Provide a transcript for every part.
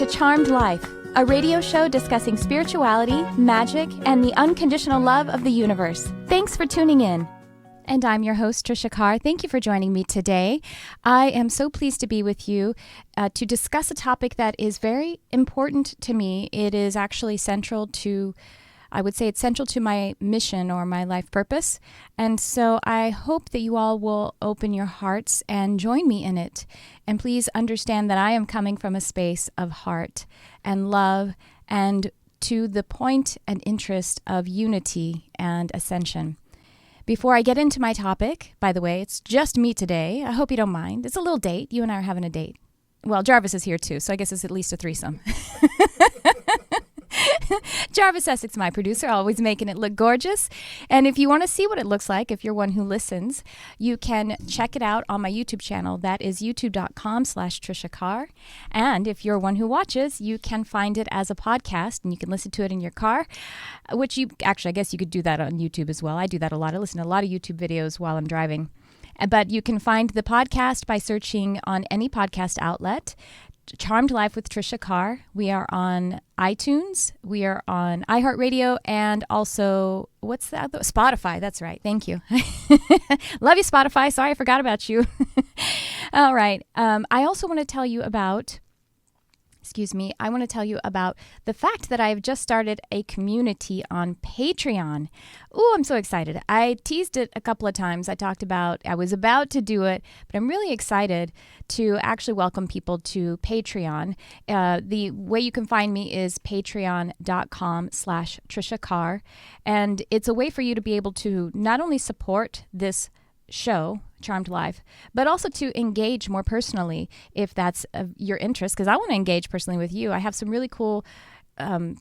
to Charmed Life, a radio show discussing spirituality, magic, and the unconditional love of the universe. Thanks for tuning in. And I'm your host, Tricia Carr. Thank you for joining me today. I am so pleased to be with you to discuss a topic that is very important to me. It is actually central to, I would say it's central to my mission or my life purpose. And so I hope that you all will open your hearts and join me in it. And please understand that I am coming from a space of heart and love and to the point and interest of unity and ascension. Before I get into my topic, by the way, it's just me today. I hope you don't mind. It's a little date. You and I are having a date. Well, Jarvis is here too, so I guess it's at least a threesome. Jarvis Essex, my producer, always making it look gorgeous. And if you want to see what it looks like, if you're one who listens, you can check it out on my YouTube channel. That is youtube.com/Tricia Carr. And if you're one who watches, you can find it as a podcast and you can listen to it in your car, which I guess you could do that on YouTube as well. I do that a lot. I listen to a lot of YouTube videos while I'm driving. But you can find the podcast by searching on any podcast outlet. Charmed Life with Tricia Carr. We are on iTunes. We are on iHeartRadio and also, what's the other? Spotify. That's right. Thank you. Love you, Spotify. Sorry, I forgot about you. All right. I also want to tell you about the fact that I've just started a community on Patreon. Ooh, I'm so excited. I teased it a couple of times. I was about to do it, but I'm really excited to actually welcome people to Patreon. The way you can find me is patreon.com/Tricia Carr. And it's a way for you to be able to not only support this show, Charmed Life, but also to engage more personally if that's your interest, because I want to engage personally with you. I have some really cool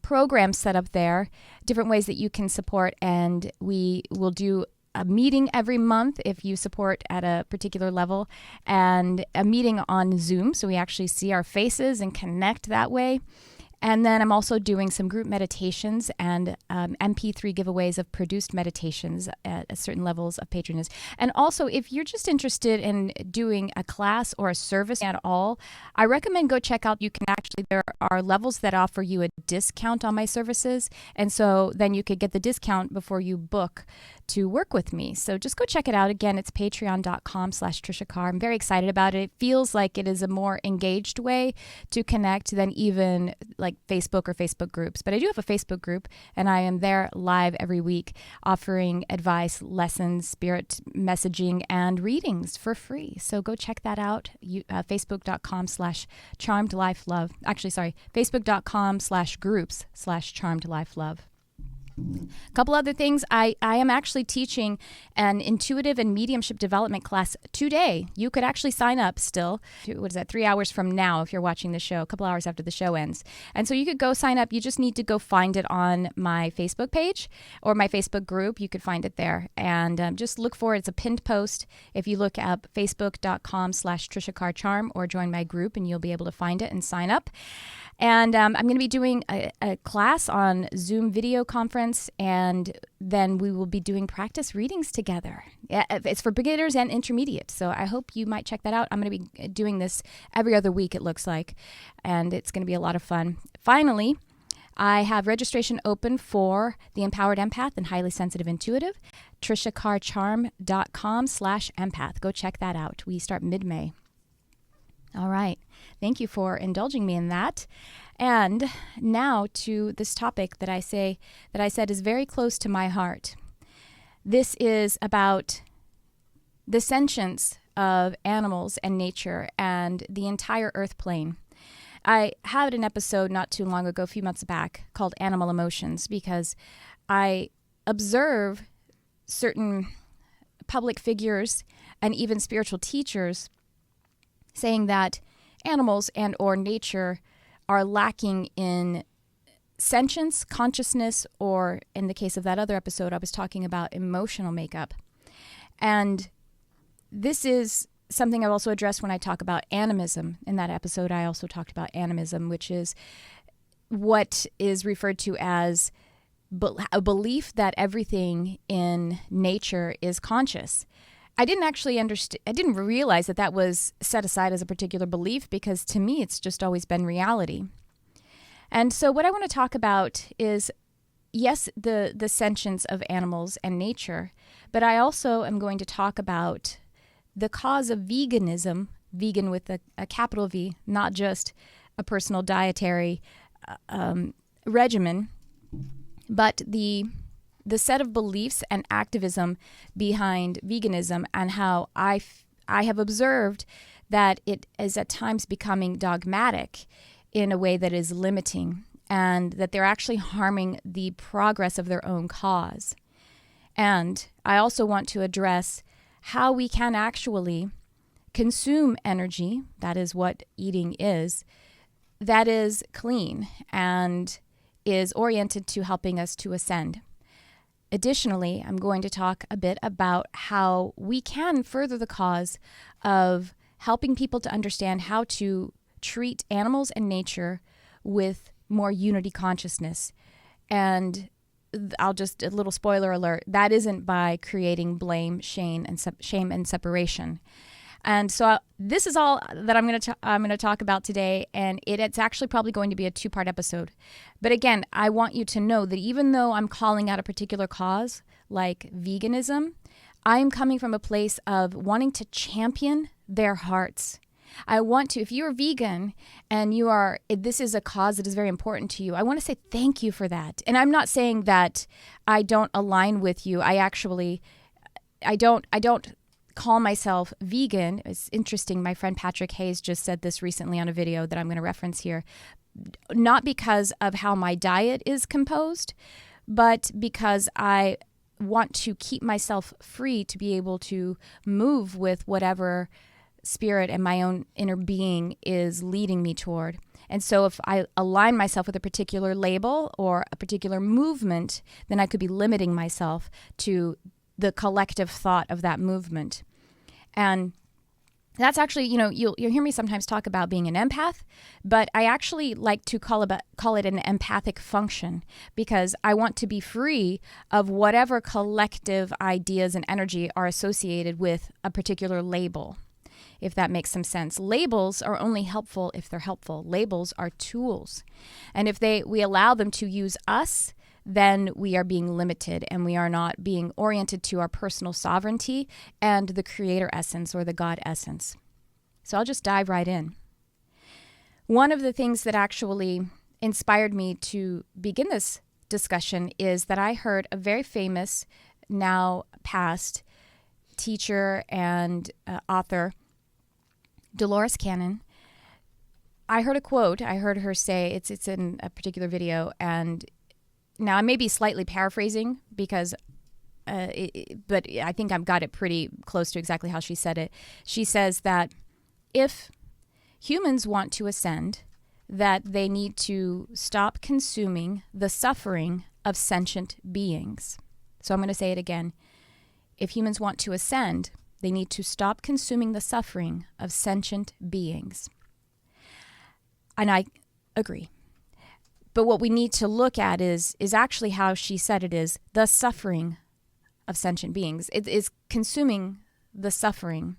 programs set up there, different ways that you can support, and we will do a meeting every month if you support at a particular level, and a meeting on Zoom so we actually see our faces and connect that way. And then I'm also doing some group meditations and MP3 giveaways of produced meditations at certain levels of patronage. And also, if you're just interested in doing a class or a service at all, I recommend go check out. There are levels that offer you a discount on my services. And so then you could get the discount before you book to work with me. So just go check it out. Again, it's patreon.com/Tricia Carr. I'm very excited about it. It feels like it is a more engaged way to connect than even like Facebook or Facebook groups. But I do have a Facebook group, and I am there live every week offering advice, lessons, spirit messaging, and readings for free. So go check that out. Facebook.com/CharmedLifeLove. Facebook.com/groups/CharmedLifeLove. A couple other things. I am actually teaching an intuitive and mediumship development class today. You could actually sign up still. 3 hours from now if you're watching the show, a couple hours after the show ends. And so you could go sign up. You just need to go find it on my Facebook page or my Facebook group. You could find it there. And just look for it. It's a pinned post. If you look up facebook.com/Tricia Carr Charm or join my group, and you'll be able to find it and sign up. And I'm going to be doing a class on Zoom video conference, and then we will be doing practice readings together. Yeah, it's for beginners and intermediate, so I hope you might check that out. I'm going to be doing this every other week, it looks like, and it's going to be a lot of fun. Finally, I have registration open for the Empowered Empath and Highly Sensitive Intuitive, TriciaCarrCharm.com/empath. Go check that out. We start mid-May. All right. Thank you for indulging me in that. And now to this topic that I said is very close to my heart. This is about the sentience of animals and nature and the entire earth plane. I had an episode not too long ago, a few months back, called Animal Emotions, because I observe certain public figures and even spiritual teachers saying that animals and or nature are lacking in sentience, consciousness, or in the case of that other episode, I was talking about emotional makeup. And this is something I've also addressed when I talk about animism. In that episode, I also talked about animism, which is what is referred to as a belief that everything in nature is conscious. I didn't actually understand, I didn't realize that that was set aside as a particular belief, because to me it's just always been reality. And so what I want to talk about is, yes, the sentience of animals and nature, but I also am going to talk about the cause of veganism, vegan with a capital V, not just a personal dietary regimen, but the set of beliefs and activism behind veganism, and how I have observed that it is at times becoming dogmatic in a way that is limiting, and that they're actually harming the progress of their own cause. And I also want to address how we can actually consume energy, that is what eating is, that is clean and is oriented to helping us to ascend. Additionally, I'm going to talk a bit about how we can further the cause of helping people to understand how to treat animals and nature with more unity consciousness. And I'll just, a little spoiler alert, that isn't by creating blame, shame, and separation. And so this is all that I'm going to talk about today, and it's actually probably going to be a 2-part episode. But again, I want you to know that even though I'm calling out a particular cause, like veganism, I'm coming from a place of wanting to champion their hearts. I want to, if you're vegan and this is a cause that is very important to you, I want to say thank you for that. And I'm not saying that I don't align with you. I don't call myself vegan. It's interesting. My friend Patrick Hayes just said this recently on a video that I'm going to reference here. Not because of how my diet is composed, but because I want to keep myself free to be able to move with whatever spirit and my own inner being is leading me toward. And so if I align myself with a particular label or a particular movement, then I could be limiting myself to the collective thought of that movement. And that's actually, you'll hear me sometimes talk about being an empath, but I actually like to call it an empathic function, because I want to be free of whatever collective ideas and energy are associated with a particular label, if that makes some sense. Labels are only helpful if they're helpful. Labels are tools. And if we allow them to use us, then we are being limited, and we are not being oriented to our personal sovereignty and the creator essence or the God essence. So I'll just dive right in. One of the things that actually inspired me to begin this discussion is that I heard a very famous, now past, teacher and author, Dolores Cannon. I heard a quote. I heard her say, it's in a particular video, and now I may be slightly paraphrasing because, but I think I've got it pretty close to exactly how she said it. She says that if humans want to ascend, that they need to stop consuming the suffering of sentient beings. So I'm going to say it again. If humans want to ascend, they need to stop consuming the suffering of sentient beings. And I agree. But what we need to look at is actually how she said it is, the suffering of sentient beings. It is consuming the suffering.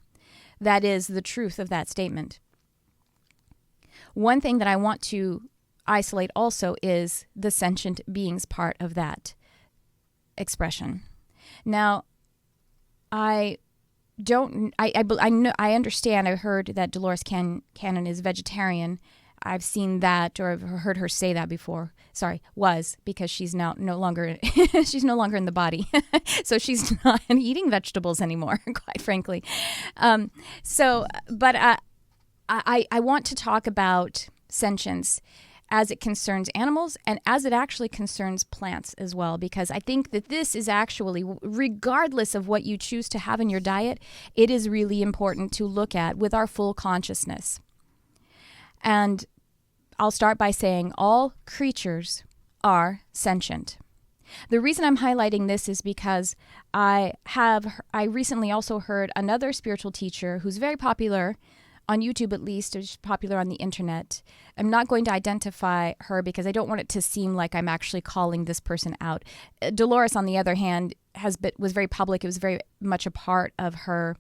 That is the truth of that statement. One thing that I want to isolate also is the sentient beings part of that expression. Now, I understand, I heard that Dolores Cannon is vegetarian. I've seen that, or I've heard her say that before. Sorry, because she's now no longer she's no longer in the body, so she's not eating vegetables anymore. Quite frankly, but I want to talk about sentience as it concerns animals and as it actually concerns plants as well, because I think that this is actually, regardless of what you choose to have in your diet, it is really important to look at with our full consciousness. And I'll start by saying all creatures are sentient. The reason I'm highlighting this is because I recently also heard another spiritual teacher who's very popular on YouTube, at least, is popular on the internet. I'm not going to identify her because I don't want it to seem like I'm actually calling this person out. Dolores, on the other hand, was very public. It was very much a part of her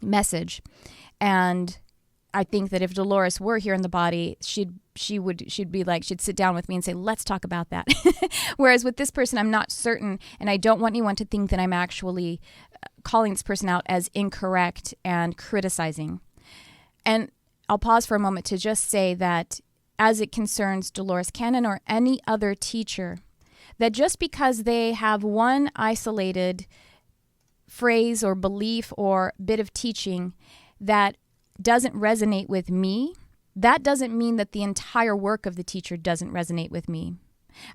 message. And I think that if Dolores were here in the body, she'd sit down with me and say, let's talk about that. Whereas with this person, I'm not certain, and I don't want anyone to think that I'm actually calling this person out as incorrect and criticizing. And I'll pause for a moment to just say that as it concerns Dolores Cannon or any other teacher, that just because they have one isolated phrase or belief or bit of teaching that doesn't resonate with me, that doesn't mean that the entire work of the teacher doesn't resonate with me.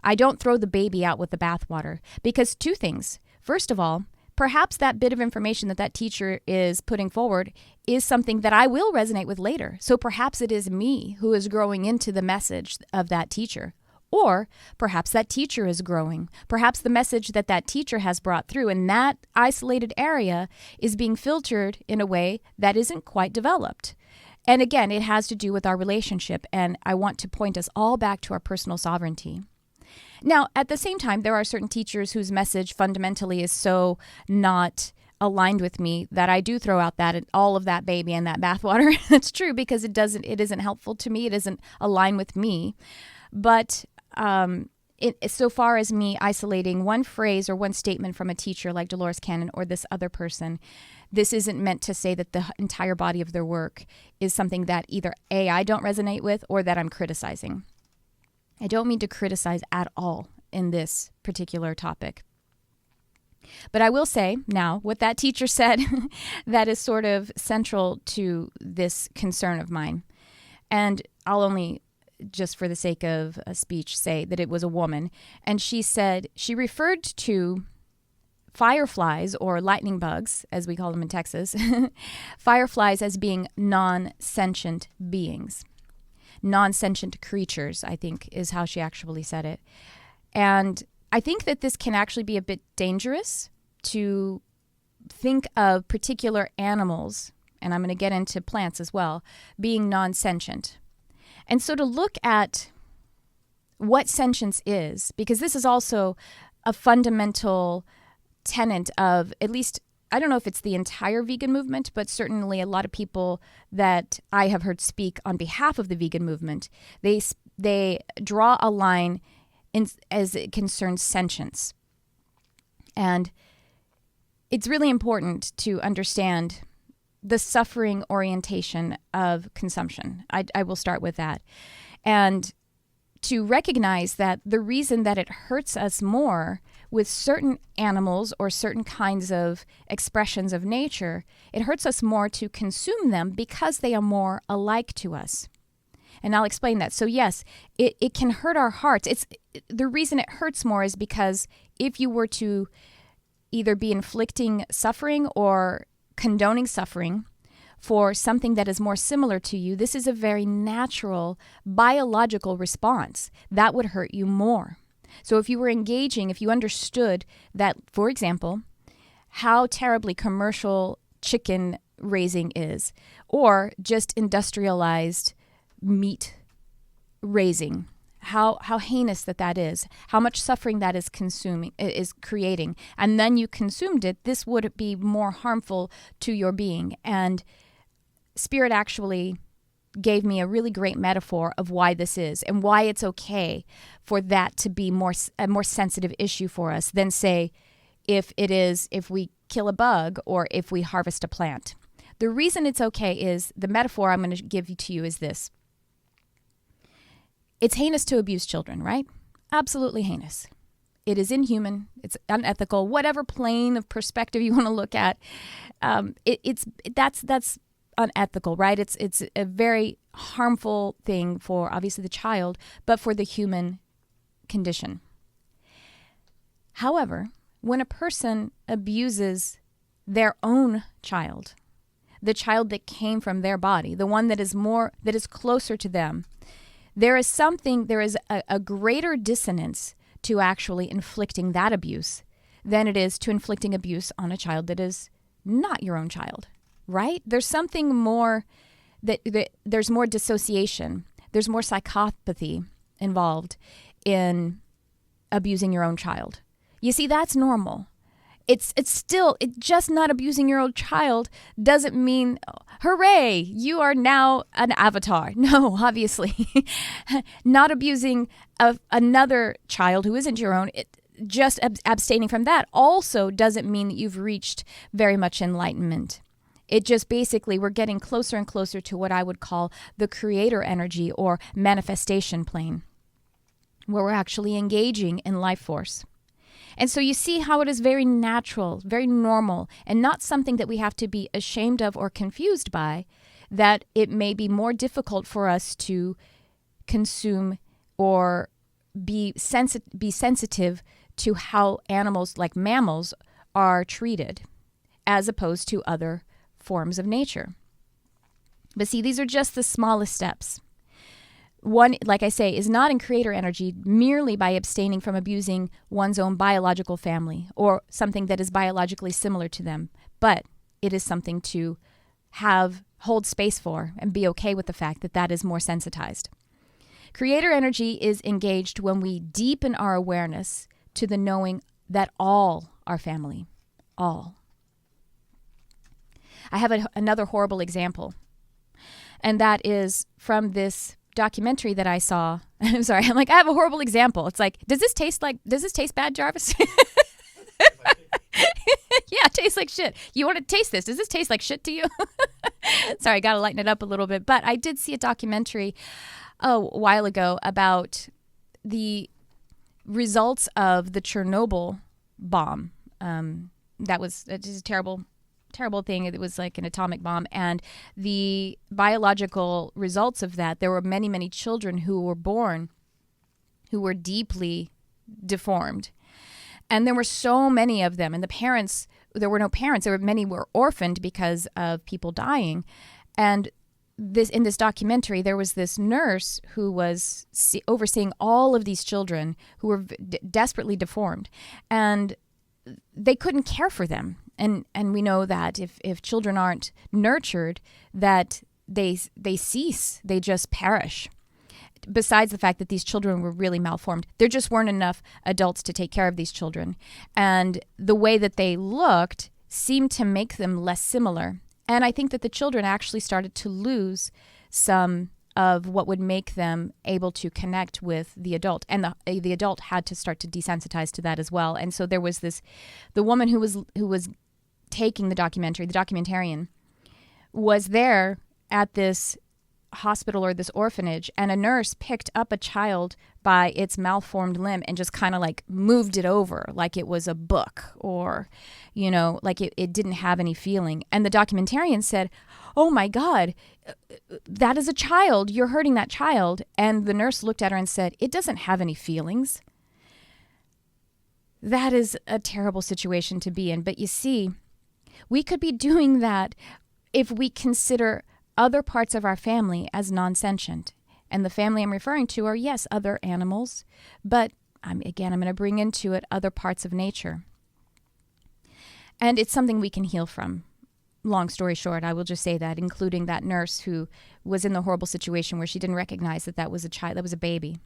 I don't throw the baby out with the bathwater, because two things. First of all, perhaps that bit of information that teacher is putting forward is something that I will resonate with later. So perhaps it is me who is growing into the message of that teacher. Or perhaps that teacher is growing. Perhaps the message that teacher has brought through in that isolated area is being filtered in a way that isn't quite developed. And again, it has to do with our relationship, and I want to point us all back to our personal sovereignty. Now, at the same time, there are certain teachers whose message fundamentally is so not aligned with me that I do throw out all of that baby and that bathwater. That's true, because it isn't helpful to me. It isn't aligned with me. But so far as me isolating one phrase or one statement from a teacher like Dolores Cannon or this other person, this isn't meant to say that the entire body of their work is something that either A, I don't resonate with, or that I'm criticizing. I don't mean to criticize at all in this particular topic. But I will say now what that teacher said that is sort of central to this concern of mine. And I'll only, just for the sake of a speech, say that it was a woman. And she said, she referred to fireflies, or lightning bugs, as we call them in Texas, fireflies as being non-sentient beings. Non-sentient creatures, I think, is how she actually said it. And I think that this can actually be a bit dangerous to think of particular animals, and I'm going to get into plants as well, being non-sentient. And so to look at what sentience is, because this is also a fundamental tenet of, at least, I don't know if it's the entire vegan movement, but certainly a lot of people that I have heard speak on behalf of the vegan movement, they draw a line as it concerns sentience. And it's really important to understand the suffering orientation of consumption. I will start with that. And to recognize that the reason that it hurts us more with certain animals or certain kinds of expressions of nature, it hurts us more to consume them because they are more alike to us. And I'll explain that. So yes, it can hurt our hearts. The reason it hurts more is because if you were to either be inflicting suffering or condoning suffering for something that is more similar to you, this is a very natural biological response. That would hurt you more. So if you were engaging, if you understood that, for example, how terribly commercial chicken raising is, or just industrialized meat raising, how heinous that is, how much suffering that is creating, and then you consumed it, this would be more harmful to your being. And Spirit actually gave me a really great metaphor of why this is and why it's okay for that to be a more sensitive issue for us than, say, if we kill a bug or if we harvest a plant. The reason it's okay is, the metaphor I'm going to give to you is this. It's heinous to abuse children, right? Absolutely heinous. It is inhuman. It's unethical. Whatever plane of perspective you want to look at, that's unethical, right? It's a very harmful thing for obviously the child, but for the human condition. However, when a person abuses their own child, the child that came from their body, the one that is closer to them, there is a greater dissonance to actually inflicting that abuse than it is to inflicting abuse on a child that is not your own child, right? There's something more there's more dissociation. There's more psychopathy involved in abusing your own child. You see, that's normal. it's still, it just not abusing your own child doesn't mean, hooray, you are now an avatar. No, obviously. Not abusing another child who isn't your own, just abstaining from that also doesn't mean that you've reached very much enlightenment. It just basically, we're getting closer and closer to what I would call the creator energy or manifestation plane, where we're actually engaging in life force. And so you see how it is very natural, very normal, and not something that we have to be ashamed of or confused by, that it may be more difficult for us to consume or be sensitive to how animals like mammals are treated as opposed to other forms of nature. But see, these are just the smallest steps. One, like I say, is not in creator energy merely by abstaining from abusing one's own biological family or something that is biologically similar to them, but it is something to hold space for and be okay with the fact that that is more sensitized. Creator energy is engaged when we deepen our awareness to the knowing that all are family, all. I have another horrible example, and that is from this documentary that I saw. I'm sorry. I'm like, I have a horrible example. It's like, does this taste bad, Jarvis? Yeah, it tastes like shit. You want to taste this? Does this taste like shit to you? Sorry, I got to lighten it up a little bit. But I did see a documentary a while ago about the results of the Chernobyl bomb. That was just a terrible thing. It was like an atomic bomb, and the biological results of that, there were many, many children who were born who were deeply deformed. And there were so many of them, and there were no parents. Many were orphaned because of people dying. And in this documentary, there was this nurse who was overseeing all of these children who were desperately deformed, and they couldn't care for them. And we know that if children aren't nurtured, that they cease, they just perish. Besides the fact that these children were really malformed, there just weren't enough adults to take care of these children. And the way that they looked seemed to make them less similar. And I think that the children actually started to lose some of what would make them able to connect with the adult. And the adult had to start to desensitize to that as well. And so there was the woman who was taking the documentarian, was there at this hospital or this orphanage, and a nurse picked up a child by its malformed limb and just kind of like moved it over like it was a book, or, like it didn't have any feeling. And the documentarian said, "Oh my God, that is a child. You're hurting that child." And the nurse looked at her and said, "It doesn't have any feelings." That is a terrible situation to be in. But you see, we could be doing that if we consider other parts of our family as non-sentient. And the family I'm referring to are, yes, other animals, but I'm going to bring into it other parts of nature. And it's something we can heal from. Long story short, I will just say that, including that nurse who was in the horrible situation where she didn't recognize that was a child, that was a baby.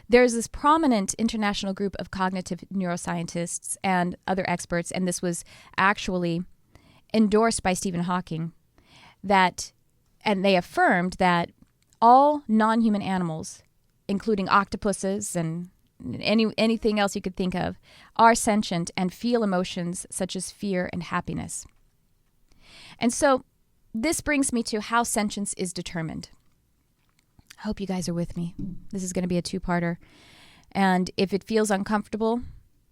There's this prominent international group of cognitive neuroscientists and other experts, and this was actually endorsed by Stephen Hawking, and they affirmed that all non-human animals, including octopuses and anything else you could think of, are sentient and feel emotions such as fear and happiness. And so this brings me to how sentience is determined. I hope you guys are with me. This is going to be a two-parter. And if it feels uncomfortable,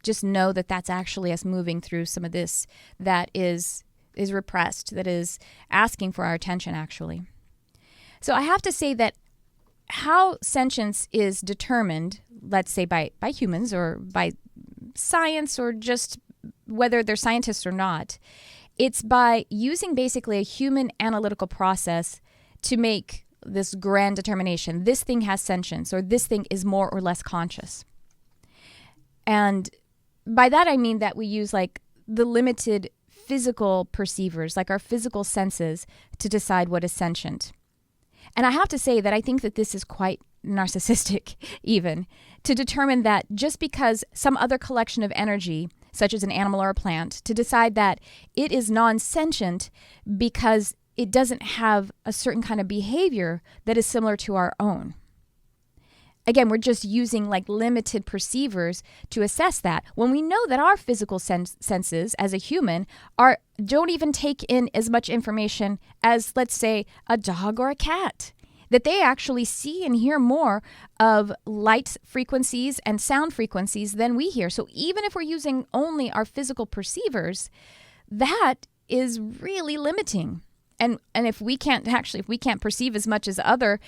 just know that that's actually us moving through some of this that is repressed, that is asking for our attention, actually. So I have to say that how sentience is determined, let's say by humans or by science, or just whether they're scientists or not, it's by using basically a human analytical process to make this grand determination. This thing has sentience, or this thing is more or less conscious. And by that I mean that we use like the limited physical perceivers, like our physical senses, to decide what is sentient. And I have to say that I think that this is quite narcissistic, even, to determine that just because some other collection of energy, such as an animal or a plant, to decide that it is non-sentient because it doesn't have a certain kind of behavior that is similar to our own. Again, we're just using like limited perceivers to assess that, when we know that our physical senses as a human don't even take in as much information as, let's say, a dog or a cat. That they actually see and hear more of light frequencies and sound frequencies than we hear. So even if we're using only our physical perceivers, that is really limiting. And if we can't perceive as much as other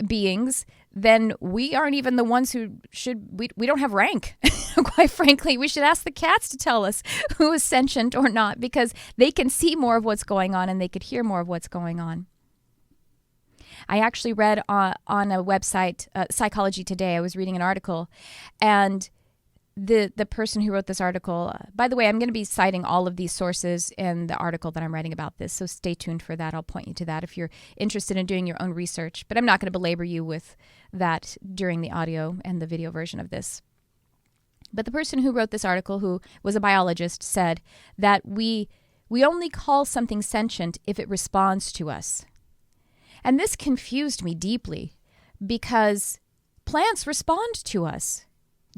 beings, then we aren't even the ones who we don't have rank. Quite frankly, we should ask the cats to tell us who is sentient or not, because they can see more of what's going on and they could hear more of what's going on. I actually read on a website, Psychology Today, I was reading an article, and the person who wrote this article, by the way, I'm going to be citing all of these sources in the article that I'm writing about this, so stay tuned for that. I'll point you to that if you're interested in doing your own research, but I'm not going to belabor you with that during the audio and the video version of this. But the person who wrote this article, who was a biologist, said that we only call something sentient if it responds to us. And this confused me deeply, because plants respond to us.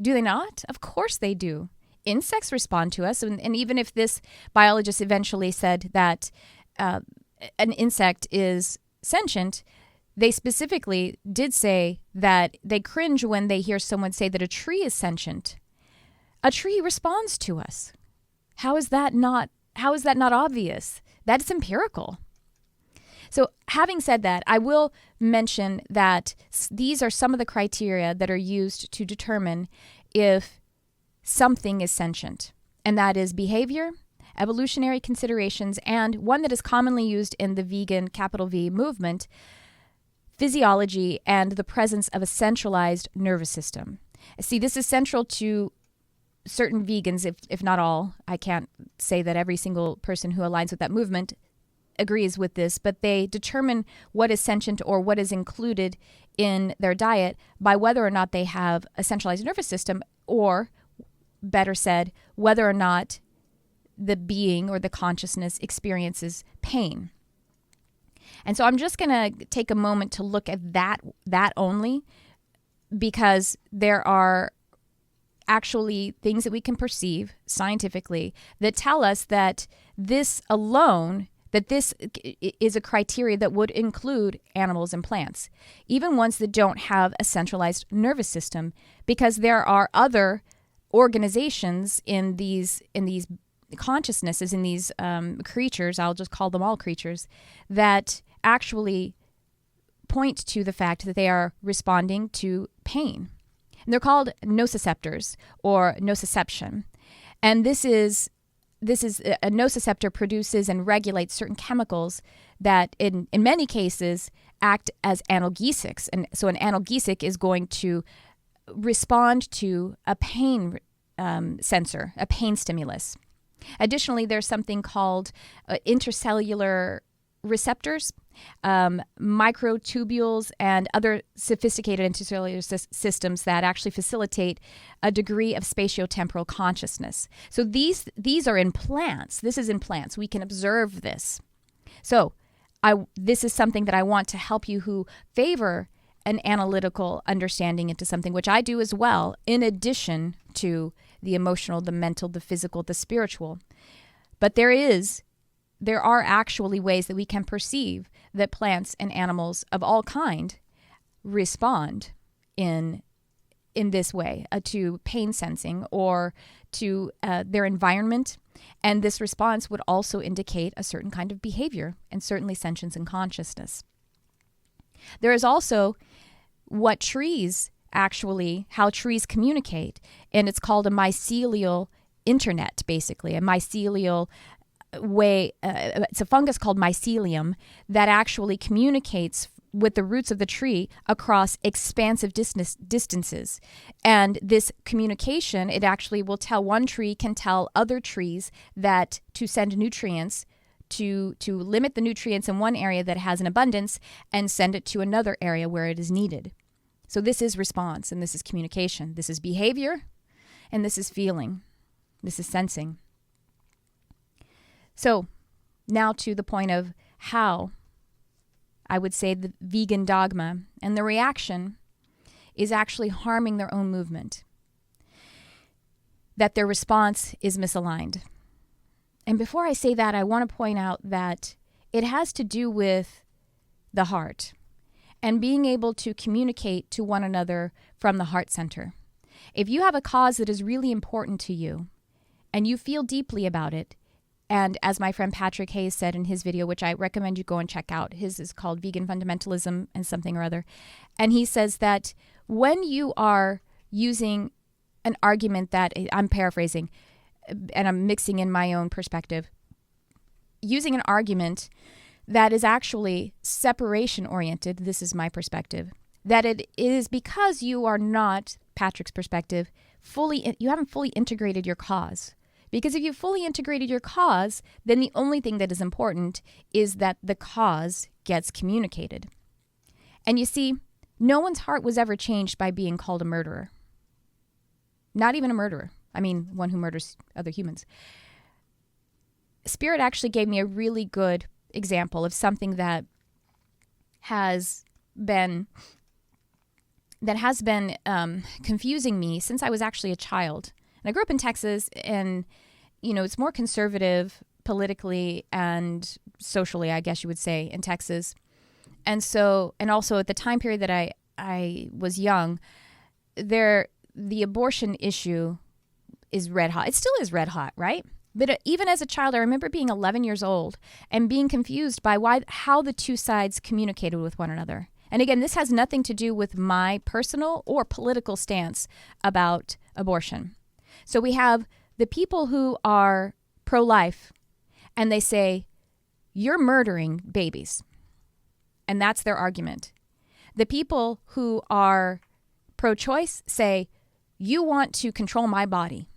Do they not? Of course they do. Insects respond to us. And even if this biologist eventually said that an insect is sentient, they specifically did say that they cringe when they hear someone say that a tree is sentient. A tree responds to us. How is that not obvious? That's empirical. So having said that, I will mention that these are some of the criteria that are used to determine if something is sentient. And that is behavior, evolutionary considerations, and one that is commonly used in the vegan, capital V, movement, physiology, and the presence of a centralized nervous system. See, this is central to certain vegans, if not all. I can't say that every single person who aligns with that movement agrees with this, but they determine what is sentient or what is included in their diet by whether or not they have a centralized nervous system, or better said, whether or not the being or the consciousness experiences pain. And so I'm just going to take a moment to look at that only, because there are actually things that we can perceive scientifically that tell us that this alone, that this is a criteria that would include animals and plants, even ones that don't have a centralized nervous system, because there are other organizations in these consciousnesses, in these creatures, I'll just call them all creatures, that actually point to the fact that they are responding to pain. And they're called nociceptors or nociception. And this is a nociceptor produces and regulates certain chemicals that in many cases act as analgesics. And so an analgesic is going to respond to a pain sensor, a pain stimulus. Additionally, there's something called intercellular receptors, microtubules, and other sophisticated intercellular systems that actually facilitate a degree of spatiotemporal consciousness. So these are in plants. This is in plants. We can observe this. So this is something that I want to help you who favor an analytical understanding into something, which I do as well, in addition to the emotional, the mental, the physical, the spiritual. But there are actually ways that we can perceive that plants and animals of all kind respond in this way to pain sensing or to their environment. And this response would also indicate a certain kind of behavior and certainly sentience and consciousness. There is also how trees communicate, and it's called a mycelial internet, basically, a mycelial way. It's a fungus called mycelium that actually communicates with the roots of the tree across expansive distances. And this communication, it actually will tell, one tree can tell other trees that to send nutrients to limit the nutrients in one area that has an abundance and send it to another area where it is needed. So this is response, and this is communication. This is behavior, and this is feeling. This is sensing. So now to the point of how I would say the vegan dogma and the reaction is actually harming their own movement, that their response is misaligned. And before I say that, I want to point out that it has to do with the heart and being able to communicate to one another from the heart center. If you have a cause that is really important to you and you feel deeply about it, and as my friend Patrick Hayes said in his video, which I recommend you go and check out, his is called Vegan Fundamentalism and something or other, and he says that when you are using an argument that, I'm paraphrasing, and I'm mixing in my own perspective, using an argument that is actually separation-oriented, this is my perspective, that it is because you are not, Patrick's perspective, you haven't fully integrated your cause. Because if you fully integrated your cause, then the only thing that is important is that the cause gets communicated. And you see, no one's heart was ever changed by being called a murderer. Not even a murderer. I mean, one who murders other humans. Spirit actually gave me a really good example of something that has been confusing me since I was actually a child. And I grew up in Texas, and, it's more conservative politically and socially, I guess you would say, in Texas. And also at the time period that I was young, the abortion issue is red hot. It still is red hot, right? But even as a child, I remember being 11 years old and being confused by how the two sides communicated with one another. And again, this has nothing to do with my personal or political stance about abortion. So we have the people who are pro-life, and they say, you're murdering babies. And that's their argument. The people who are pro-choice say, you want to control my body.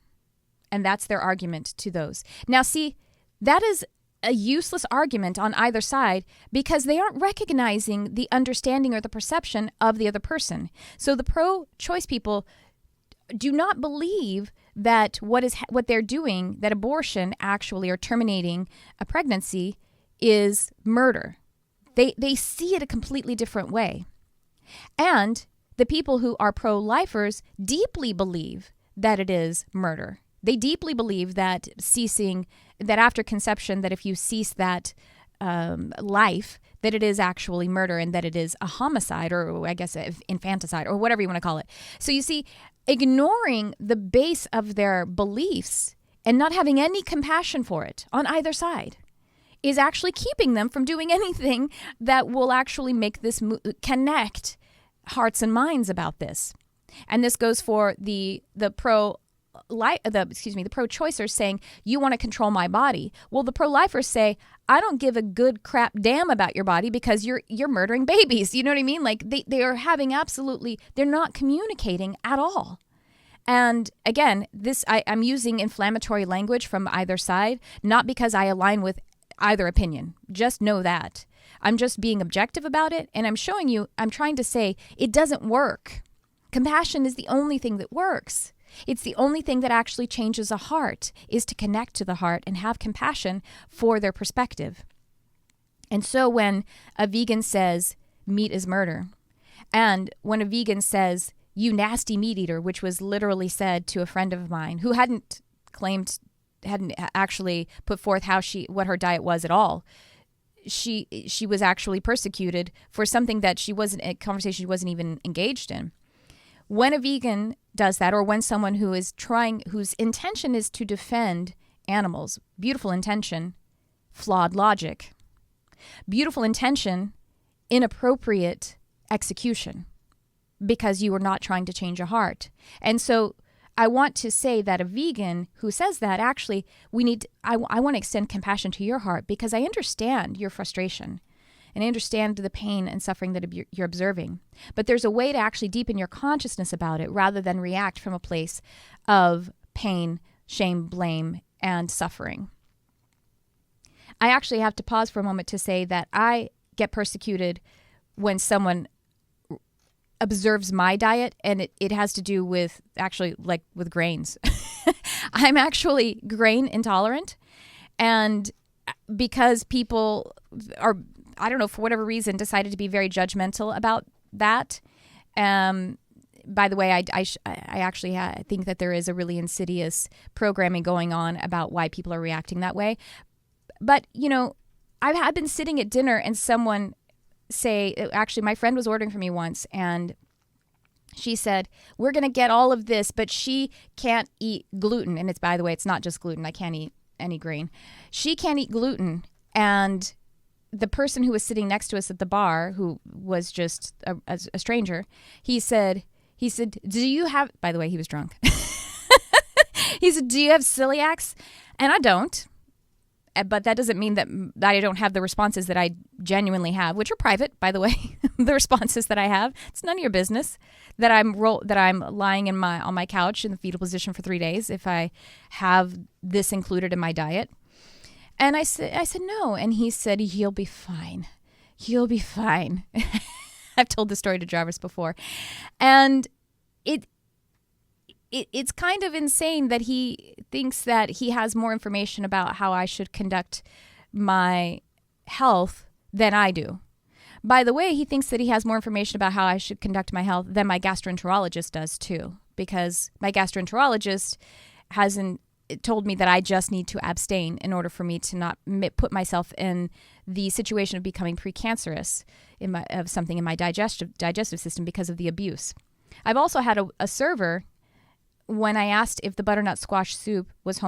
And that's their argument to those. Now, see, that is a useless argument on either side because they aren't recognizing the understanding or the perception of the other person. So the pro-choice people do not believe that what they're doing, that abortion actually or terminating a pregnancy is murder. They see it a completely different way. And the people who are pro-lifers deeply believe that it is murder. They deeply believe that after conception, that if you cease that life, that it is actually murder and that it is a homicide or I guess infanticide or whatever you want to call it. So you see, ignoring the base of their beliefs and not having any compassion for it on either side is actually keeping them from doing anything that will actually make this connect hearts and minds about this. And this goes for the pro-choicers saying, you want to control my body. Well, the pro-lifers say, I don't give a good crap damn about your body because you're murdering babies. You know what I mean? Like they are having they're not communicating at all. And again, I'm using inflammatory language from either side, not because I align with either opinion. Just know that. I'm just being objective about it. And I'm trying to say it doesn't work. Compassion is the only thing that works. It's the only thing that actually changes a heart, is to connect to the heart and have compassion for their perspective. And so when a vegan says meat is murder, and when a vegan says, you nasty meat eater, which was literally said to a friend of mine who hadn't actually put forth what her diet was at all. She was actually persecuted for something that a conversation she wasn't even engaged in. When a vegan does that, or when someone whose intention is to defend animals, beautiful intention, flawed logic. Beautiful intention, inappropriate execution, because you are not trying to change a heart. And so I want to say that a vegan who says that, actually, I want to extend compassion to your heart because I understand your frustration. And I understand the pain and suffering that you're observing. But there's a way to actually deepen your consciousness about it rather than react from a place of pain, shame, blame, and suffering. I actually have to pause for a moment to say that I get persecuted when someone observes my diet, and it has to do with actually like with grains. I'm actually grain intolerant, and because people are, I don't know, for whatever reason, decided to be very judgmental about that. By the way, I actually think that there is a really insidious programming going on about why people are reacting that way. But, you know, I've been sitting at dinner and someone say, actually, my friend was ordering for me once, and she said, we're going to get all of this, but she can't eat gluten. And it's, by the way, it's not just gluten. I can't eat any grain. She can't eat gluten. And the person who was sitting next to us at the bar, who was just a stranger, he said, do you have, by the way, he was drunk. He said, do you have celiacs? And I don't. But that doesn't mean that I don't have the responses that I genuinely have, which are private, by the way. The responses that I have, it's none of your business that I'm lying on my couch in the fetal position for 3 days if I have this included in my diet. And I said no, and he said you'll be fine. You'll be fine. I've told this story to Jarvis before, and it's kind of insane that he thinks that he has more information about how I should conduct my health than I do. By the way, he thinks that he has more information about how I should conduct my health than my gastroenterologist does too, because my gastroenterologist hasn't told me that I just need to abstain in order for me to not put myself in the situation of becoming precancerous of something in my digestive system because of the abuse. I've also had a server, when I asked if the butternut squash soup was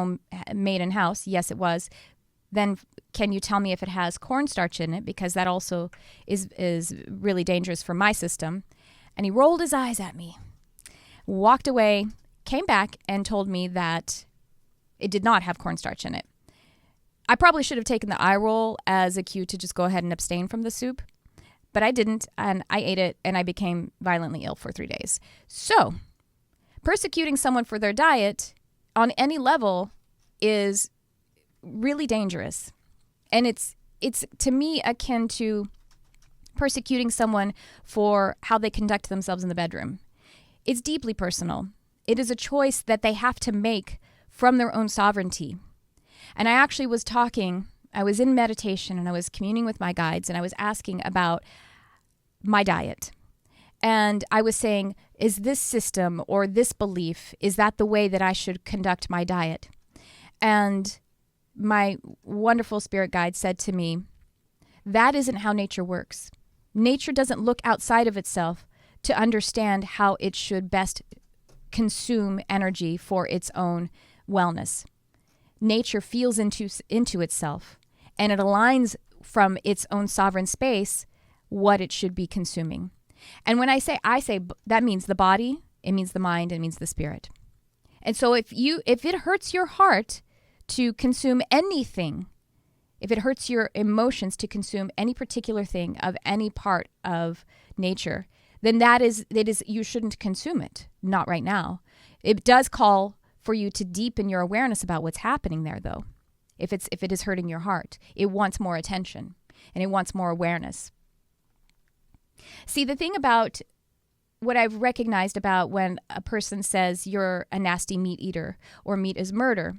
made in-house, yes, it was. Then can you tell me if it has cornstarch in it? Because that also is really dangerous for my system. And he rolled his eyes at me, walked away, came back, and told me that it did not have cornstarch in it. I probably should have taken the eye roll as a cue to just go ahead and abstain from the soup, but I didn't, and I ate it, and I became violently ill for 3 days. So persecuting someone for their diet on any level is really dangerous. And it's to me akin to persecuting someone for how they conduct themselves in the bedroom. It's deeply personal. It is a choice that they have to make from their own sovereignty. And I actually I was in meditation, and I was communing with my guides, and I was asking about my diet. And I was saying, is this system or this belief, is that the way that I should conduct my diet? And my wonderful spirit guide said to me, that isn't how nature works. Nature doesn't look outside of itself to understand how it should best consume energy for its own wellness. Nature feels into itself, and it aligns from its own sovereign space what it should be consuming. And when I say that means the body, it means the mind, it means the spirit. And so if it hurts your heart to consume anything, if it hurts your emotions to consume any particular thing of any part of nature, then you shouldn't consume it. Not right now. It does call for you to deepen your awareness about what's happening there, though. If it is hurting your heart, it wants more attention and it wants more awareness. See, the thing about what I've recognized about when a person says you're a nasty meat eater or meat is murder,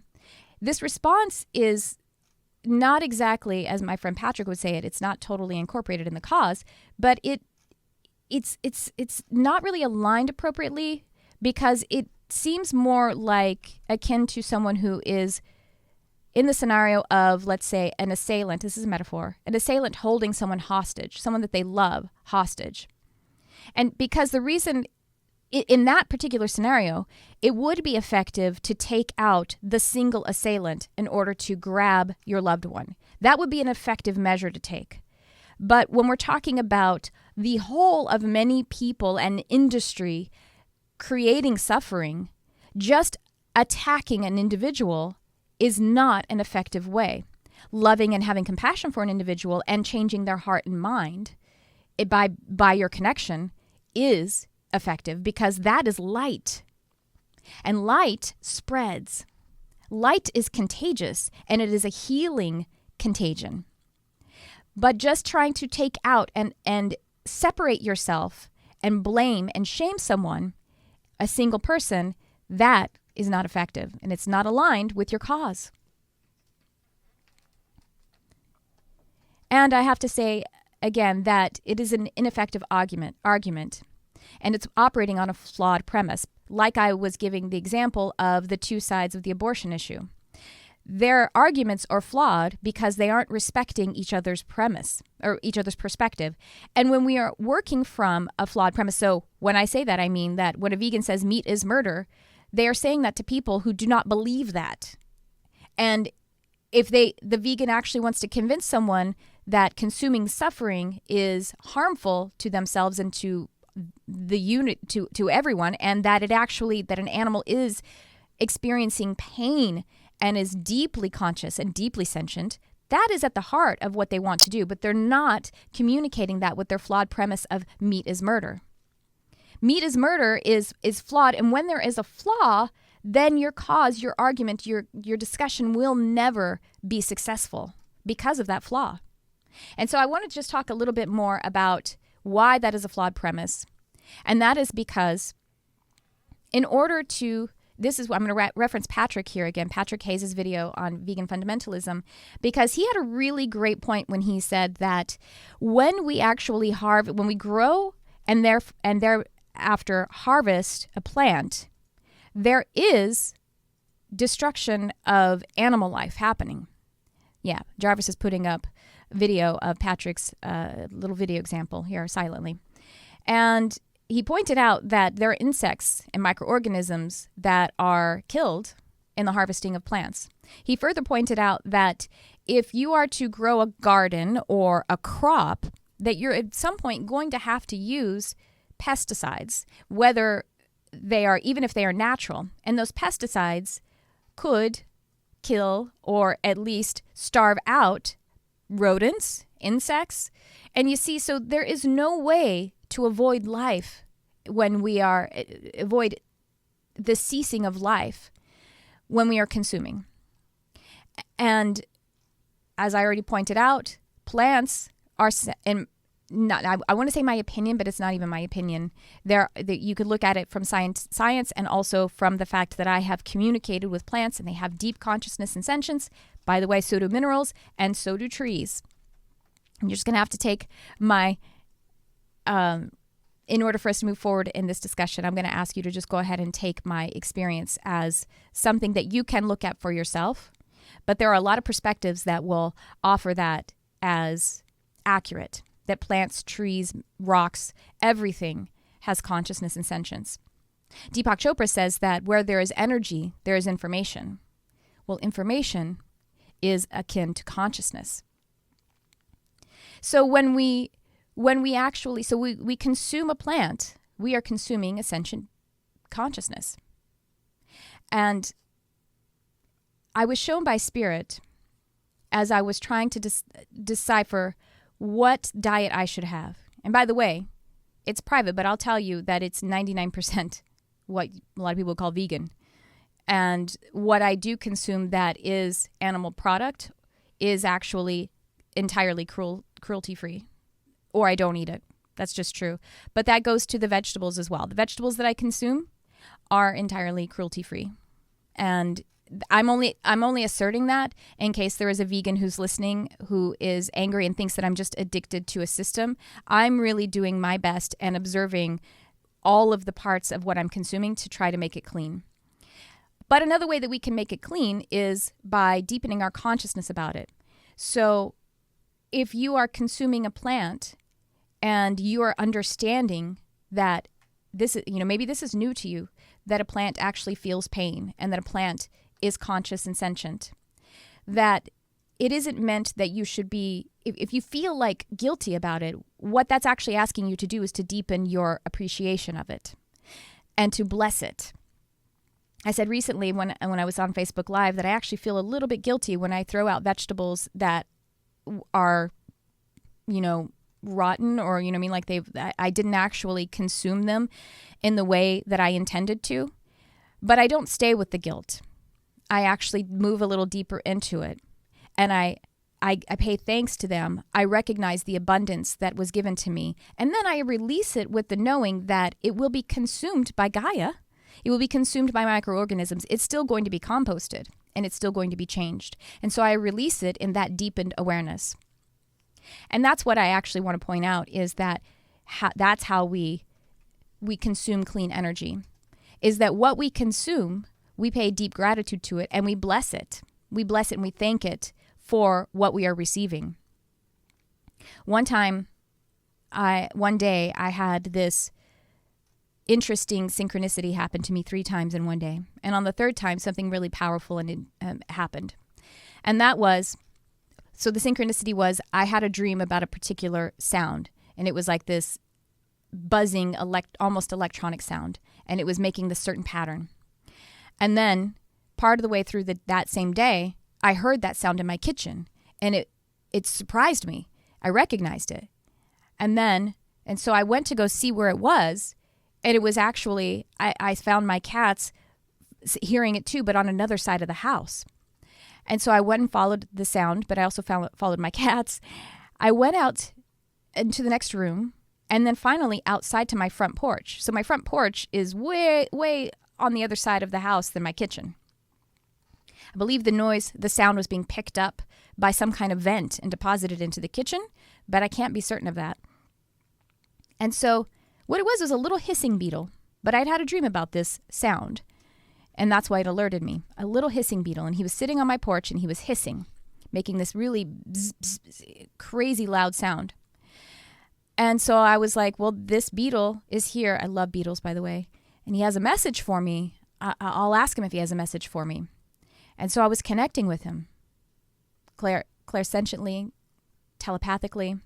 this response is not exactly, as my friend Patrick would say it, it's not totally incorporated in the cause, but it's not really aligned appropriately, because it seems more like akin to someone who is in the scenario of, let's say, an assailant. This is a metaphor. An assailant holding someone hostage, someone that they love hostage. And because the reason in that particular scenario, it would be effective to take out the single assailant in order to grab your loved one. That would be an effective measure to take. But when we're talking about the whole of many people and industry creating suffering, just attacking an individual is not an effective way. Loving and having compassion for an individual and changing their heart and mind by your connection is effective, because that is light. And light spreads. Light is contagious, and it is a healing contagion. But just trying to take out and separate yourself and blame and shame someone, a single person, that is not effective, and it's not aligned with your cause. And I have to say, again, that it is an ineffective argument, and it's operating on a flawed premise, like I was giving the example of the two sides of the abortion issue. Their arguments are flawed because they aren't respecting each other's premise or each other's perspective. And when we are working from a flawed premise, so when I say that, I mean that when a vegan says meat is murder, they are saying that to people who do not believe that. And if the vegan actually wants to convince someone that consuming suffering is harmful to themselves and to the unit, to everyone, and that that an animal is experiencing pain and is deeply conscious and deeply sentient, that is at the heart of what they want to do, but they're not communicating that with their flawed premise of meat is murder. Meat is murder is flawed, and when there is a flaw, then your cause, your argument, your discussion will never be successful because of that flaw. And so I want to just talk a little bit more about why that is a flawed premise. And that is because in order to, this is what I'm going to reference Patrick here again, Patrick Hayes' video on vegan fundamentalism, because he had a really great point when he said that when we actually when we grow and thereafter harvest a plant, there is destruction of animal life happening. Yeah, Jarvis is putting up video of Patrick's little video example here silently. And he pointed out that there are insects and microorganisms that are killed in the harvesting of plants. He further pointed out that if you are to grow a garden or a crop, that you're at some point going to have to use pesticides, even if they are natural. And those pesticides could kill or at least starve out rodents, insects. And you see, so there is no way to avoid life when we avoid the ceasing of life when we are consuming. And as I already pointed out, plants are, I want to say my opinion, but it's not even my opinion. You could look at it from science and also from the fact that I have communicated with plants and they have deep consciousness and sentience. By the way, so do minerals and so do trees. And you're just going to have to take my, in order for us to move forward in this discussion, I'm going to ask you to just go ahead and take my experience as something that you can look at for yourself. But there are a lot of perspectives that will offer that as accurate, that plants, trees, rocks, everything has consciousness and sentience. Deepak Chopra says that where there is energy, there is information. Well, information is akin to consciousness. So when we consume a plant, we are consuming a sentient consciousness. And I was shown by Spirit as I was trying to decipher what diet I should have. And by the way, it's private, but I'll tell you that it's 99% what a lot of people call vegan. And what I do consume that is animal product is actually entirely cruelty-free, or I don't eat it. That's just true. But that goes to the vegetables as well. The vegetables that I consume are entirely cruelty-free. And I'm only asserting that in case there is a vegan who's listening who is angry and thinks that I'm just addicted to a system. I'm really doing my best and observing all of the parts of what I'm consuming to try to make it clean. But another way that we can make it clean is by deepening our consciousness about it. So if you are consuming a plant and you are understanding that this is, maybe this is new to you, that a plant actually feels pain and that a plant is conscious and sentient, that it isn't meant that you should be, if you feel like guilty about it, what that's actually asking you to do is to deepen your appreciation of it and to bless it. I said recently when I was on Facebook Live that I actually feel a little bit guilty when I throw out vegetables that are, rotten, or, like I didn't actually consume them in the way that I intended to. But I don't stay with the guilt. I actually move a little deeper into it. And I I pay thanks to them. I recognize the abundance that was given to me. And then I release it with the knowing that it will be consumed by Gaia. It will be consumed by microorganisms. It's still going to be composted, and it's still going to be changed. And so I release it in that deepened awareness. And that's what I actually want to point out, is that that's how we consume clean energy, is that what we consume, we pay deep gratitude to it, and we bless it. We bless it and we thank it for what we are receiving. One day I had this interesting synchronicity happen to me 3 times in one day. And on the 3rd time, something really powerful happened. And that was, so the synchronicity was, I had a dream about a particular sound. And it was like this buzzing, almost electronic sound. And it was making this certain pattern. And then part of the way through that same day, I heard that sound in my kitchen. And it surprised me. I recognized it. And so I went to go see where it was. And it was actually, I found my cats hearing it too, but on another side of the house. And so I went and followed the sound, but I also followed my cats. I went out into the next room, and then finally outside to my front porch. So my front porch is way, way on the other side of the house than my kitchen. I believe the sound was being picked up by some kind of vent and deposited into the kitchen, but I can't be certain of that. And so what it was a little hissing beetle, but I'd had a dream about this sound, and that's why it alerted me. A little hissing beetle, and he was sitting on my porch, and he was hissing, making this really bzz, bzz, bzz, crazy loud sound. And so I was like, well, this beetle is here. I love beetles, by the way, and he has a message for me. I'll ask him if he has a message for me. And so I was connecting with him, clairsentiently, telepathically.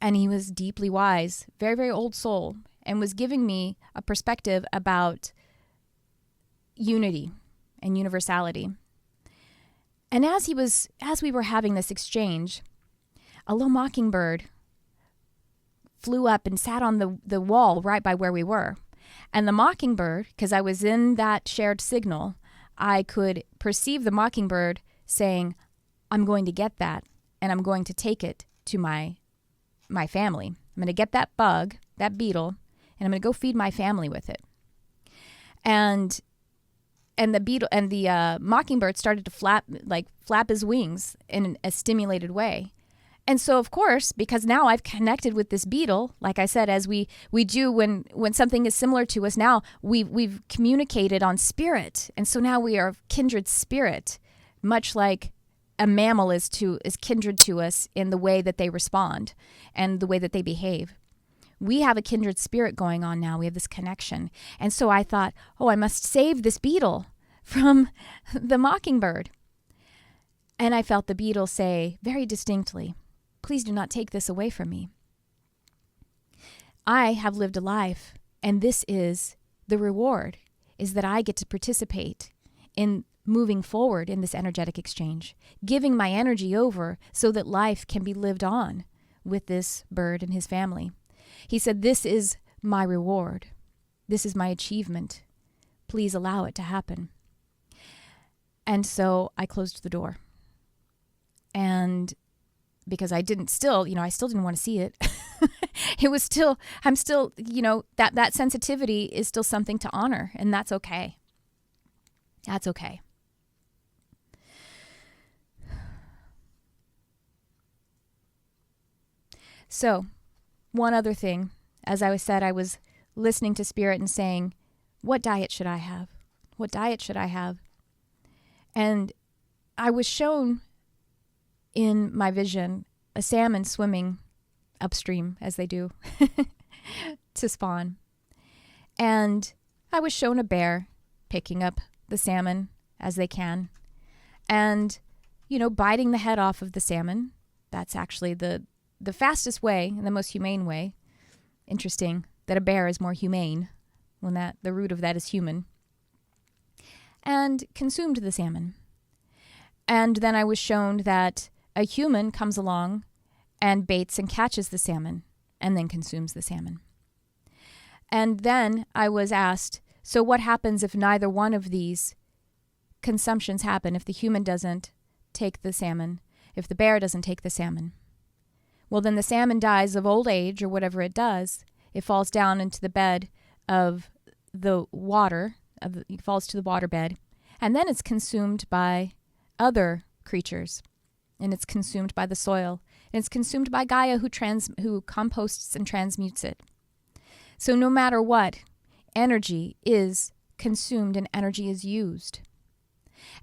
And he was deeply wise, very, very old soul, and was giving me a perspective about unity and universality. And as we were having this exchange, a little mockingbird flew up and sat on the wall right by where we were. And the mockingbird, because I was in that shared signal, I could perceive the mockingbird saying, I'm going to get that, and I'm going to take it to my family. I'm going to get that bug, that beetle, and I'm going to go feed my family with it. And the mockingbird started to flap his wings in a stimulated way. And so, of course, because now I've connected with this beetle, like I said, as we do when something is similar to us, now we've communicated on spirit. And so now we are kindred spirit, much like a mammal is kindred to us in the way that they respond and the way that they behave. We have a kindred spirit going on now. We have this connection. And so I thought, I must save this beetle from the mockingbird. And I felt the beetle say very distinctly, please do not take this away from me. I have lived a life, and this is the reward, is that I get to participate in moving forward in this energetic exchange, giving my energy over so that life can be lived on with this bird and his family. He said, this is my reward. This is my achievement. Please allow it to happen. And so I closed the door. And because I still didn't want to see it. I'm still, that sensitivity is still something to honor, and that's okay. That's okay. So, one other thing, as I said, I was listening to Spirit and saying, what diet should I have? What diet should I have? And I was shown in my vision a salmon swimming upstream, as they do, to spawn. And I was shown a bear picking up the salmon as they can and, biting the head off of the salmon. That's actually the fastest way and the most humane way. Interesting that a bear is more humane when the root of that is human. And consumed the salmon. And then I was shown that a human comes along and baits and catches the salmon and then consumes the salmon. And then I was asked, so what happens if neither one of these consumptions happen, if the human doesn't take the salmon if the bear doesn't take the salmon. Well, then the salmon dies of old age or whatever it does. It falls down into the bed of the water, it falls to the waterbed, and then it's consumed by other creatures, and it's consumed by the soil, and it's consumed by Gaia who composts and transmutes it. So no matter what, energy is consumed and energy is used.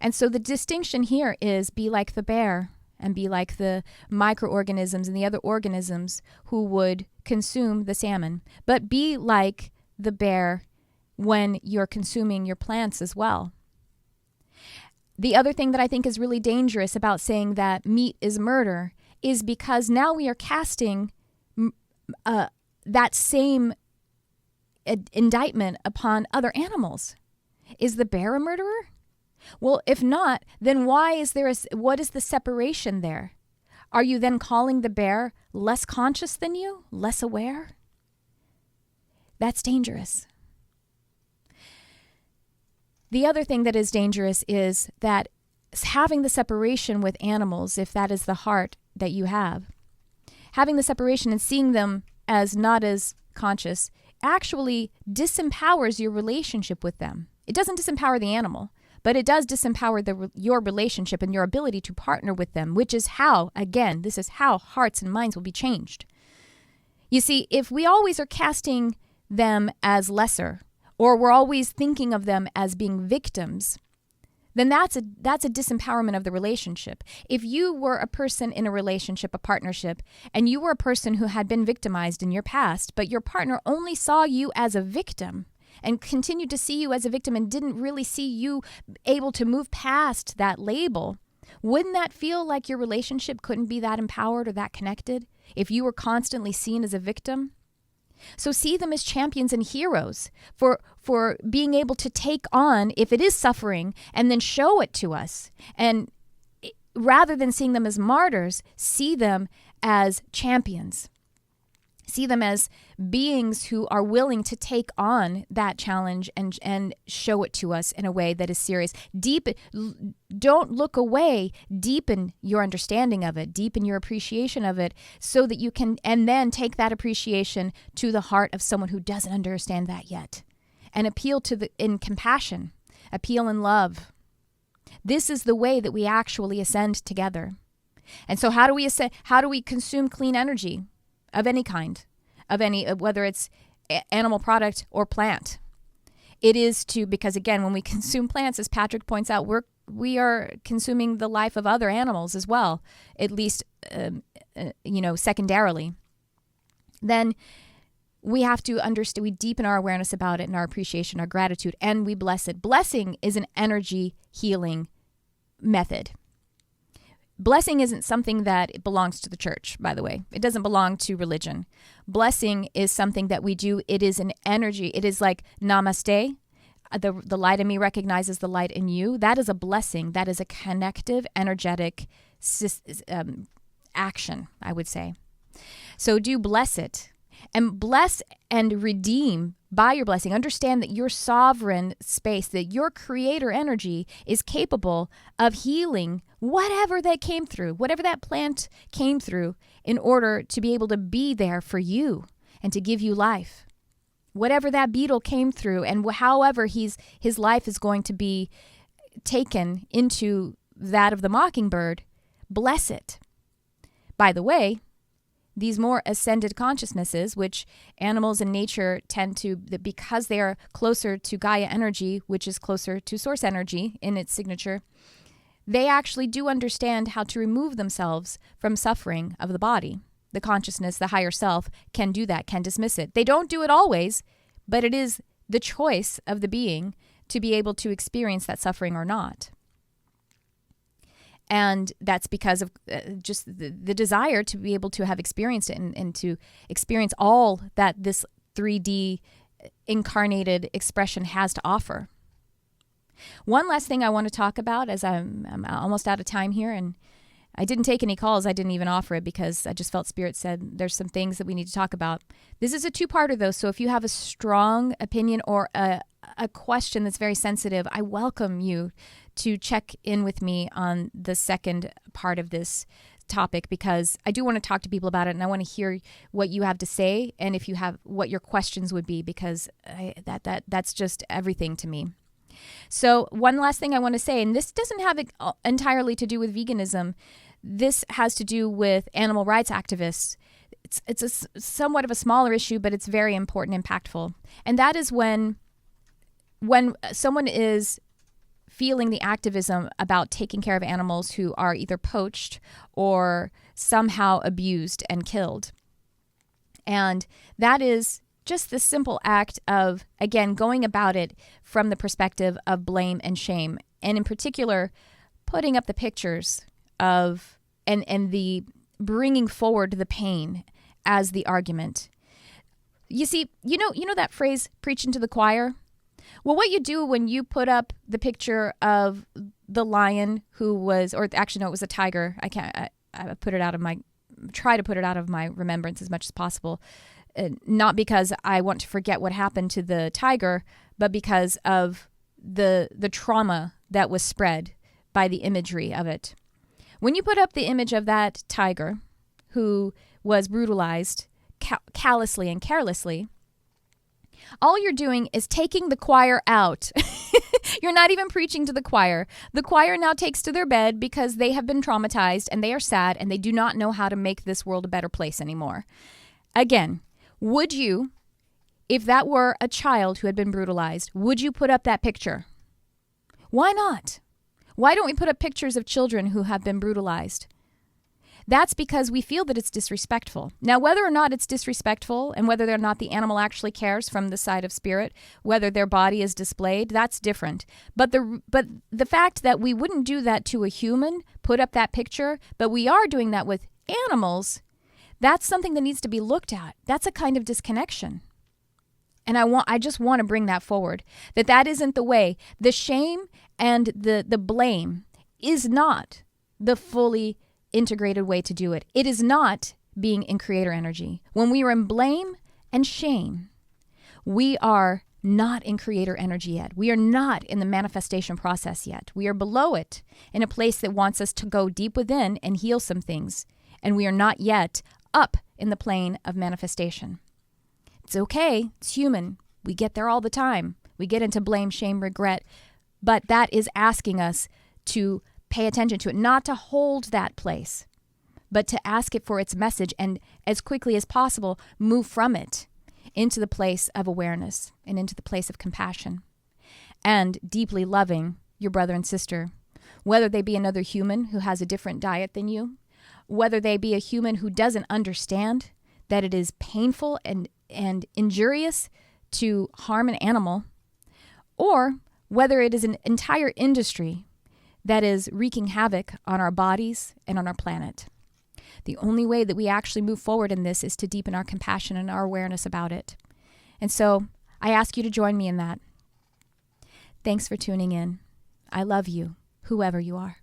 And so the distinction here is be like the bear and be like the microorganisms and the other organisms who would consume the salmon, but be like the bear when you're consuming your plants as well. The other thing that I think is really dangerous about saying that meat is murder is because now we are casting that same indictment upon other animals. Is the bear a murderer? Well, if not, then what is the separation there? Are you then calling the bear less conscious than you, less aware? That's dangerous. The other thing that is dangerous is that having the separation with animals, if that is the heart that you have, having the separation and seeing them as not as conscious actually disempowers your relationship with them. It doesn't disempower the animal, but it does disempower your relationship and your ability to partner with them, which is how, again, this is how hearts and minds will be changed. You see, if we always are casting them as lesser, or we're always thinking of them as being victims, then that's a disempowerment of the relationship. If you were a person in a relationship, a partnership, and you were a person who had been victimized in your past, but your partner only saw you as a victim and continued to see you as a victim and didn't really see you able to move past that label, wouldn't that feel like your relationship couldn't be that empowered or that connected if you were constantly seen as a victim? So see them as champions and heroes for being able to take on, if it is suffering, and then show it to us. And rather than seeing them as martyrs, see them as champions. See them as beings who are willing to take on that challenge and show it to us in a way that is serious. Don't look away. Deepen your understanding of it. Deepen your appreciation of it so that you can, and then take that appreciation to the heart of someone who doesn't understand that yet. And appeal in compassion. Appeal in love. This is the way that we actually ascend together. And so how do we ascend? How do we consume clean energy? Of any kind, whether it's animal product or plant. It is because again, when we consume plants, as Patrick points out, we are consuming the life of other animals as well, at least, secondarily. Then we have to understand, we deepen our awareness about it and our appreciation, our gratitude, and we bless it. Blessing is an energy healing method. Blessing isn't something that belongs to the church, by the way. It doesn't belong to religion. Blessing is something that we do. It is an energy. It is like namaste. The light in me recognizes the light in you. That is a blessing. That is a connective, energetic action, I would say. So do bless it. And bless and redeem by your blessing. Understand that your sovereign space, that your creator energy is capable of healing whatever that came through, whatever that plant came through, in order to be able to be there for you and to give you life. Whatever that beetle came through, and however his life is going to be taken into that of the mockingbird, bless it. By the way, these more ascended consciousnesses, which animals in nature tend to, because they are closer to Gaia energy, which is closer to source energy in its signature, they actually do understand how to remove themselves from suffering of the body. The consciousness, the higher self, can do that, can dismiss it. They don't do it always, but it is the choice of the being to be able to experience that suffering or not. And that's because of just the desire to be able to have experienced it and to experience all that this 3D incarnated expression has to offer. One last thing I want to talk about, as I'm almost out of time here, and I didn't take any calls. I didn't even offer it because I just felt Spirit said there's some things that we need to talk about. This is a two-parter, though, so if you have a strong opinion or a a question that's very sensitive, I welcome you to check in with me on the second part of this topic, because I do want to talk to people about it, and I want to hear what you have to say, and if you have, what your questions would be, because that's just everything to me. So one last thing I want to say, and this doesn't have it entirely to do with veganism. This has to do with animal rights activists. It's a somewhat of a smaller issue, but it's very important and impactful. And that is when someone is feeling the activism about taking care of animals who are either poached or somehow abused and killed. And that is just the simple act of, again, going about it from the perspective of blame and shame. And in particular, putting up the pictures of, and the bringing forward the pain as the argument. You see, you know that phrase, preaching to the choir? Well, what you do when you put up the picture of the lion who was, or actually, no, it was a tiger. I try to put it out of my remembrance as much as possible. Not because I want to forget what happened to the tiger, but because of the trauma that was spread by the imagery of it. When you put up the image of that tiger who was brutalized callously and carelessly, all you're doing is taking the choir out. You're not even preaching to the choir. The choir now takes to their bed because they have been traumatized and they are sad and they do not know how to make this world a better place anymore. Again, would you, if that were a child who had been brutalized, would you put up that picture? Why not? Why don't we put up pictures of children who have been brutalized? That's because we feel that it's disrespectful. Now, whether or not it's disrespectful and whether or not the animal actually cares from the side of spirit, whether their body is displayed, that's different. But the fact that we wouldn't do that to a human, put up that picture, but we are doing that with animals, that's something that needs to be looked at. That's a kind of disconnection. And I just want to bring that forward, that isn't the way. The shame and the blame is not the fully integrated way to do it. It is not being in creator energy. When we are in blame and shame, we are not in creator energy yet. We are not in the manifestation process yet. We are below it, in a place that wants us to go deep within and heal some things. And we are not yet up in the plane of manifestation. It's okay. It's human. We get there all the time. We get into blame, shame, regret. But that is asking us to pay attention to it, not to hold that place, but to ask it for its message and as quickly as possible move from it into the place of awareness and into the place of compassion and deeply loving your brother and sister, whether they be another human who has a different diet than you, whether they be a human who doesn't understand that it is painful and injurious to harm an animal, or whether it is an entire industry that is wreaking havoc on our bodies and on our planet. The only way that we actually move forward in this is to deepen our compassion and our awareness about it. And so I ask you to join me in that. Thanks for tuning in. I love you, whoever you are.